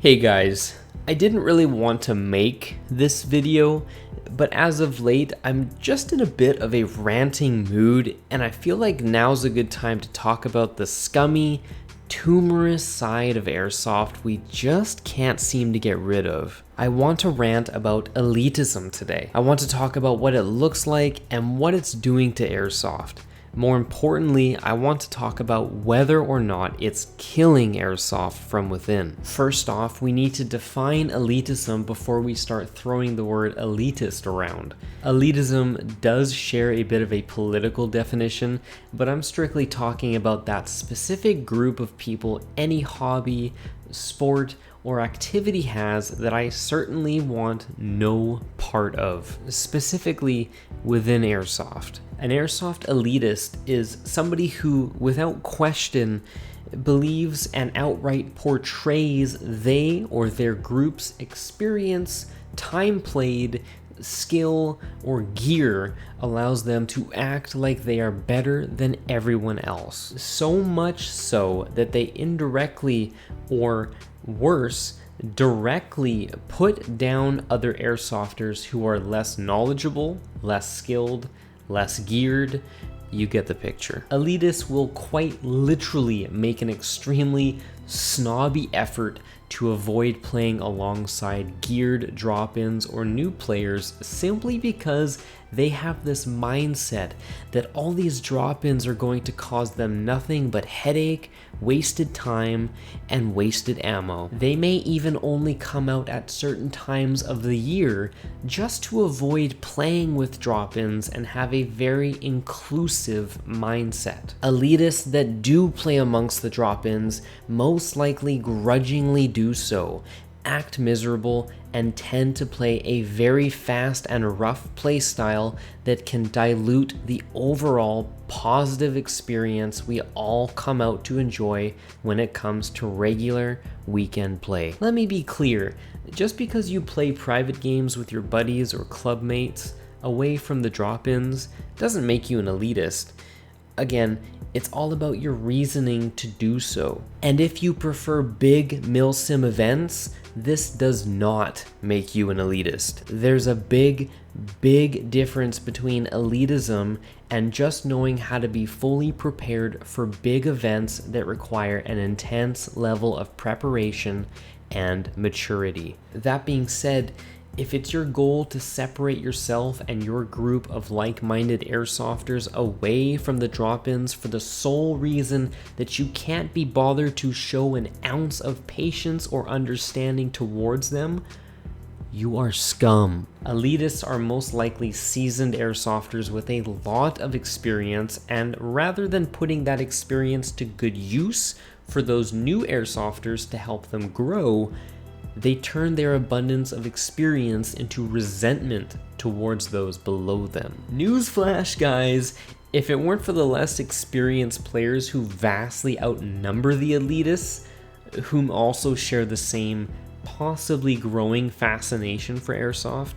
Hey guys, I didn't really want to make this video, but as of late, I'm just in a bit of a ranting mood, and I feel like now's a good time to talk about the scummy, tumorous side of Airsoft we just can't seem to get rid of. I want to rant about elitism today. I want to talk about what it looks like and what it's doing to Airsoft. More importantly, I want to talk about whether or not it's killing Airsoft from within. First off, we need to define elitism before we start throwing the word elitist around. Elitism does share a bit of a political definition, but I'm strictly talking about that specific group of people any hobby, sport, or activity has that I certainly want no part of, specifically within Airsoft. An Airsoft elitist is somebody who, without question, believes and outright portrays they or their group's experience, time played, skill, or gear allows them to act like they are better than everyone else. So much so that they indirectly, or worse, directly put down other airsofters who are less knowledgeable, less skilled, less geared. You get the picture. Elitists will quite literally make an extremely snobby effort to avoid playing alongside geared drop-ins or new players simply because they have this mindset that all these drop-ins are going to cause them nothing but headache, wasted time, and wasted ammo. They may even only come out at certain times of the year just to avoid playing with drop-ins and have a very inclusive mindset. Elitists that do play amongst the drop-ins most likely grudgingly do so, act miserable, and tend to play a very fast and rough play style that can dilute the overall positive experience we all come out to enjoy when it comes to regular weekend play. Let me be clear, just because you play private games with your buddies or club mates away from the drop-ins doesn't make you an elitist. Again, it's all about your reasoning to do so. And if you prefer big milsim events, this does not make you an elitist. There's a big difference between elitism and just knowing how to be fully prepared for big events that require an intense level of preparation and maturity. That being said, if it's your goal to separate yourself and your group of like-minded airsofters away from the drop-ins for the sole reason that you can't be bothered to show an ounce of patience or understanding towards them, you are scum. Elitists are most likely seasoned airsofters with a lot of experience, and rather than putting that experience to good use for those new airsofters to help them grow, they turn their abundance of experience into resentment towards those below them. Newsflash, guys, if it weren't for the less experienced players who vastly outnumber the elitists, whom also share the same possibly growing fascination for Airsoft,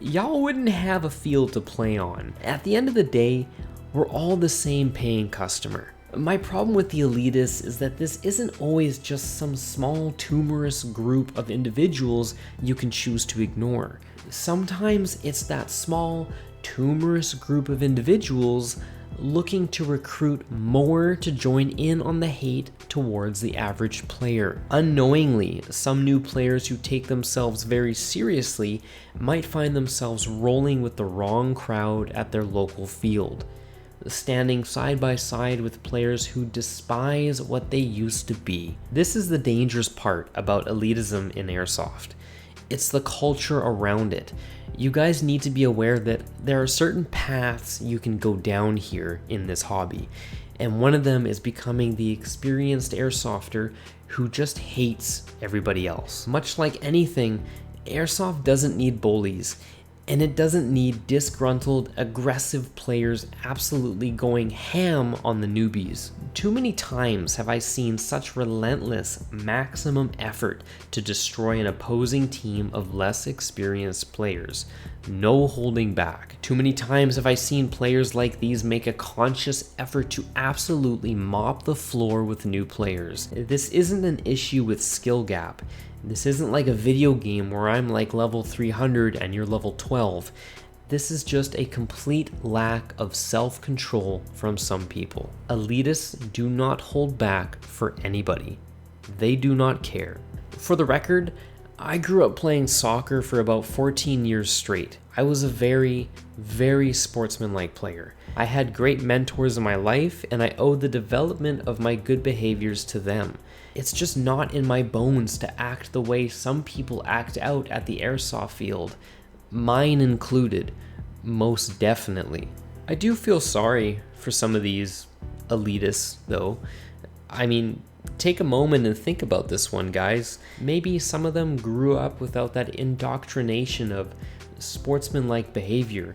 y'all wouldn't have a field to play on. At the end of the day, we're all the same paying customer. My problem with the elitists is that this isn't always just some small tumorous group of individuals you can choose to ignore. Sometimes it's that small tumorous group of individuals looking to recruit more to join in on the hate towards the average player. Unknowingly, some new players who take themselves very seriously might find themselves rolling with the wrong crowd at their local field, standing side by side with players who despise what they used to be. This is the dangerous part about elitism in Airsoft. It's the culture around it. You guys need to be aware that there are certain paths you can go down here in this hobby, and one of them is becoming the experienced airsofter who just hates everybody else. Much like anything, Airsoft doesn't need bullies. And it doesn't need disgruntled, aggressive players absolutely going ham on the newbies. Too many times have I seen such relentless, maximum effort to destroy an opposing team of less experienced players. No holding back. Too many times have I seen players like these make a conscious effort to absolutely mop the floor with new players. This isn't an issue with skill gap. This isn't like a video game where I'm like level 300 and you're level 12. This is just a complete lack of self-control from some people. Elitists do not hold back for anybody. They do not care. For the record, I grew up playing soccer for about 14 years straight. I was a very, very sportsmanlike player. I had great mentors in my life, and I owe the development of my good behaviors to them. It's just not in my bones to act the way some people act out at the airsoft field. Mine included, most definitely. I do feel sorry for some of these elitists, though. I mean, take a moment and think about this one, guys. Maybe some of them grew up without that indoctrination of sportsmanlike behavior,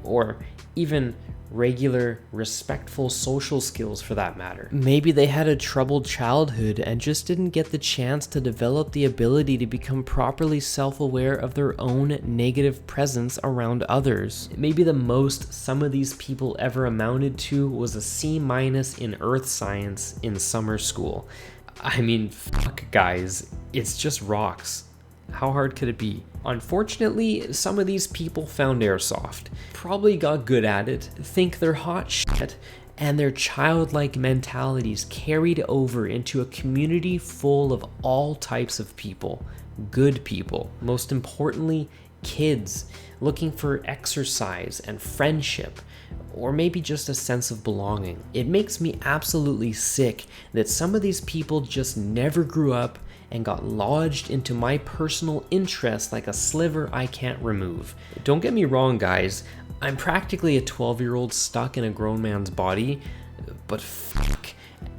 or even regular, respectful social skills for that matter. Maybe they had a troubled childhood and just didn't get the chance to develop the ability to become properly self-aware of their own negative presence around others. Maybe the most some of these people ever amounted to was a C- in earth science in summer school. I mean, fuck guys, it's just rocks. How hard could it be? Unfortunately, some of these people found airsoft, probably got good at it, think they're hot shit, and their childlike mentalities carried over into a community full of all types of people. Good people. Most importantly, kids looking for exercise and friendship, or maybe just a sense of belonging. It makes me absolutely sick that some of these people just never grew up and got lodged into my personal interest like a sliver I can't remove. Don't get me wrong, guys, I'm practically a 12-year-old stuck in a grown man's body, but fuck,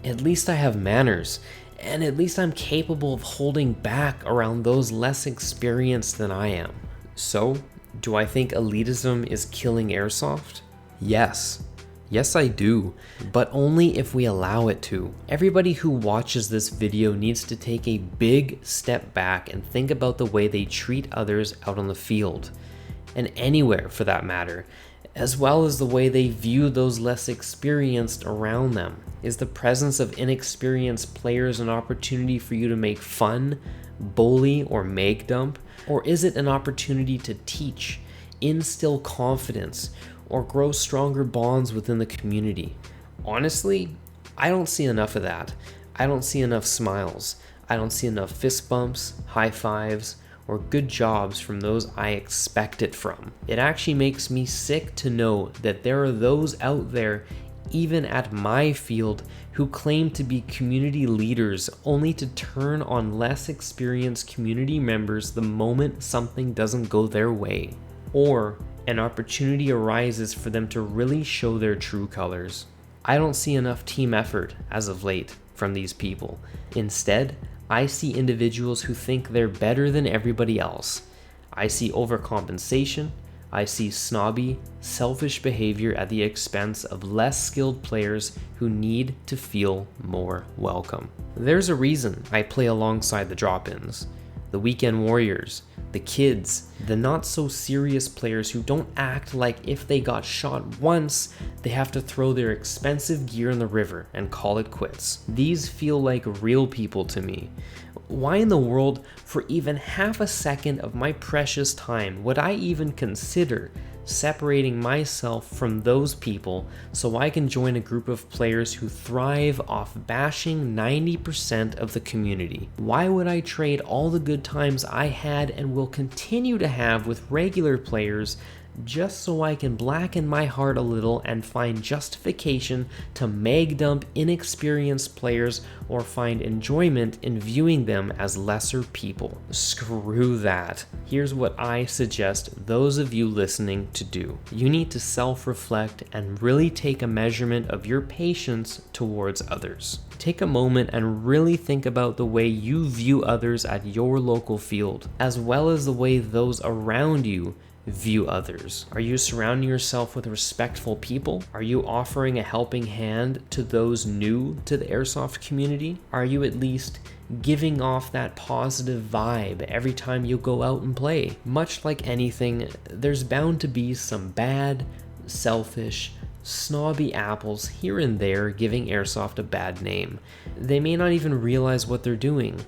at least I have manners, and at least I'm capable of holding back around those less experienced than I am. So, do I think elitism is killing airsoft? Yes. Yes, I do, but only if we allow it to. Everybody who watches this video needs to take a big step back and think about the way they treat others out on the field, and anywhere for that matter, as well as the way they view those less experienced around them. Is the presence of inexperienced players an opportunity for you to make fun, bully, or mag dump? Or is it an opportunity to teach, instill confidence, or grow stronger bonds within the community? Honestly, I don't see enough of that. I don't see enough smiles. I don't see enough fist bumps, high fives, or good jobs from those I expect it from. It actually makes me sick to know that there are those out there, even at my field, who claim to be community leaders only to turn on less experienced community members the moment something doesn't go their way, or an opportunity arises for them to really show their true colors. I don't see enough team effort as of late from these people. Instead, I see individuals who think they're better than everybody else. I see overcompensation. I see snobby, selfish behavior at the expense of less skilled players who need to feel more welcome. There's a reason I play alongside the drop-ins, the weekend warriors, the kids, the not so serious players who don't act like if they got shot once, they have to throw their expensive gear in the river and call it quits. These feel like real people to me. Why in the world, for even half a second of my precious time, would I even consider separating myself from those people so I can join a group of players who thrive off bashing 90% of the community? Why would I trade all the good times I had and will continue to have with regular players just so I can blacken my heart a little and find justification to mag dump inexperienced players or find enjoyment in viewing them as lesser people? Screw that. Here's what I suggest those of you listening to do. You need to self-reflect and really take a measurement of your patience towards others. Take a moment and really think about the way you view others at your local field, as well as the way those around you view others. Are you surrounding yourself with respectful people? Are you offering a helping hand to those new to the airsoft community? Are you at least giving off that positive vibe every time you go out and play? Much like anything, there's bound to be some bad, selfish, snobby apples here and there giving airsoft a bad name. They may not even realize what they're doing.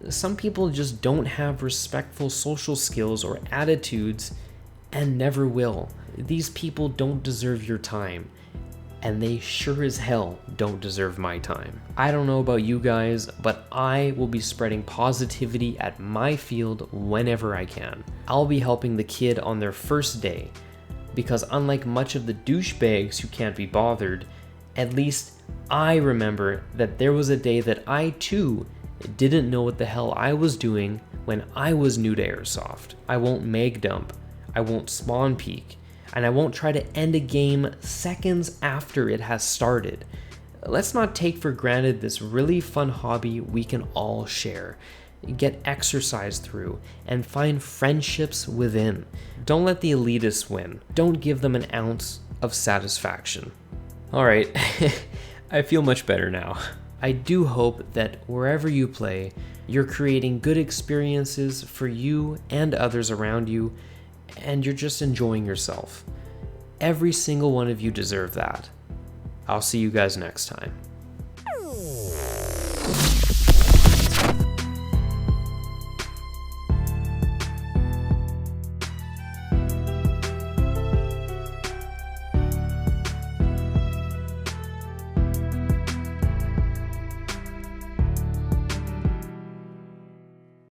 Some people just don't have respectful social skills or attitudes and never will. These people don't deserve your time, and they sure as hell don't deserve my time. I don't know about you guys, but I will be spreading positivity at my field whenever I can. I'll be helping the kid on their first day, because unlike much of the douchebags who can't be bothered, at least I remember that there was a day that I too didn't know what the hell I was doing when I was new to Airsoft. I won't mag dump, I won't spawn peek, and I won't try to end a game seconds after it has started. Let's not take for granted this really fun hobby we can all share, get exercise through, and find friendships within. Don't let the elitists win. Don't give them an ounce of satisfaction. Alright, I feel much better now. I do hope that wherever you play, you're creating good experiences for you and others around you, and you're just enjoying yourself. Every single one of you deserve that. I'll see you guys next time.